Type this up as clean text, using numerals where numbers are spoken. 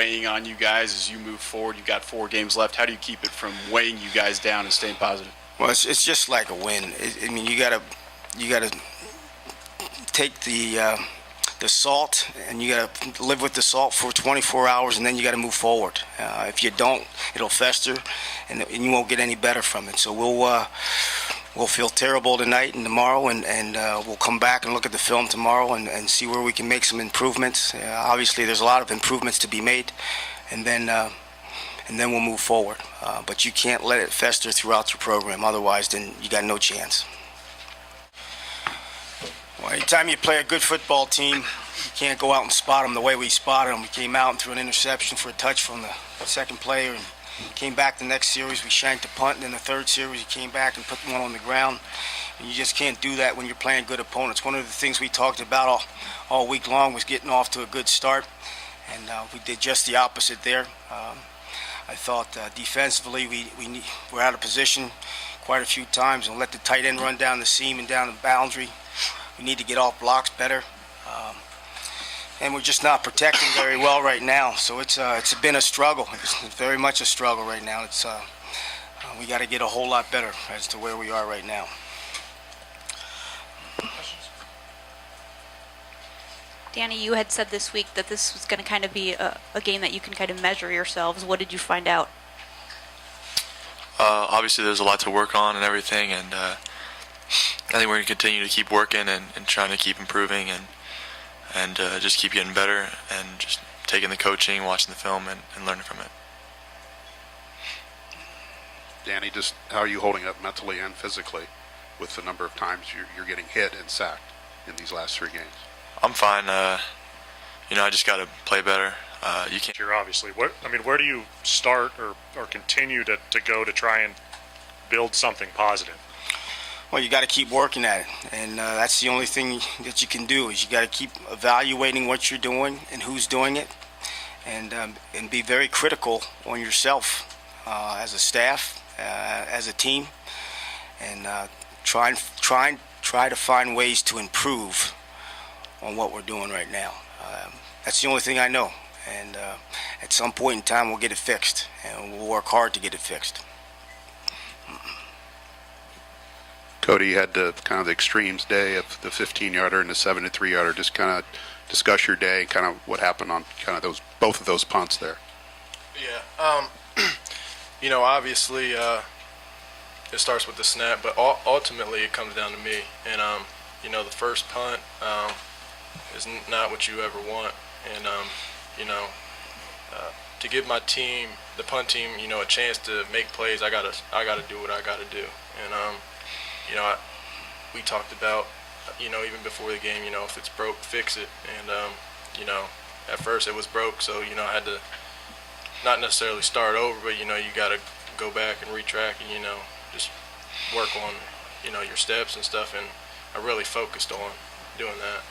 weighing on you guys as you move forward? You've got 4 games left. How do you keep it from weighing you guys down and staying positive? Well, it's just like a win. I mean, you gotta take the salt, and you gotta live with the salt for 24 hours, and then you gotta move forward. If you don't, it'll fester, and you won't get any better from it. So we'll feel terrible tonight and tomorrow, and we'll come back and look at the film tomorrow and see where we can make some improvements. Obviously, there's a lot of improvements to be made, and then we'll move forward. But you can't let it fester throughout the program, otherwise then you got no chance. Well, anytime you play a good football team, you can't go out and spot them the way we spotted them. We came out and threw an interception for a touch from the second player, and came back the next series, we shanked a punt, and in the third series, you came back and put one on the ground. And you just can't do that when you're playing good opponents. One of the things we talked about all week long was getting off to a good start, and we did just the opposite there. I thought defensively we're out of position quite a few times and let the tight end run down the seam and down the boundary. We need to get off blocks better. And we're just not protecting very well right now. So it's been a struggle. It's very much a struggle right now. We got to get a whole lot better as to where we are right now. Danny, you had said this week that this was going to kind of be a game that you can kind of measure yourselves. What did you find out? Obviously, there's a lot to work on and everything, and I think we're going to continue to keep working and trying to keep improving and just keep getting better and just taking the coaching, watching the film, and learning from it. Danny, just how are you holding up mentally and physically with the number of times you're getting hit and sacked in these last 3 games? I'm fine. I just got to play better. You can't. You're obviously. Where do you start or continue to go to try and build something positive? Well, you got to keep working at it, and that's the only thing that you can do is you got to keep evaluating what you're doing and who's doing it, and be very critical on yourself as a staff, as a team, and try to find ways to improve on what we're doing right now. That's the only thing I know, and at some point in time we'll get it fixed, and we'll work hard to get it fixed. Cody, you had the kind of the extremes day of the 15-yarder and the 73-yarder. Just kind of discuss your day and kind of what happened on kind of both of those punts there. Yeah, obviously it starts with the snap, but ultimately it comes down to me. And the first punt is not what you ever want. And to give my team, the punt team, a chance to make plays, I gotta do what I gotta do. And we talked about, even before the game, if it's broke, fix it. And, at first it was broke, so, I had to not necessarily start over, but, you got to go back and retrack and, just work on, your steps and stuff. And I really focused on doing that.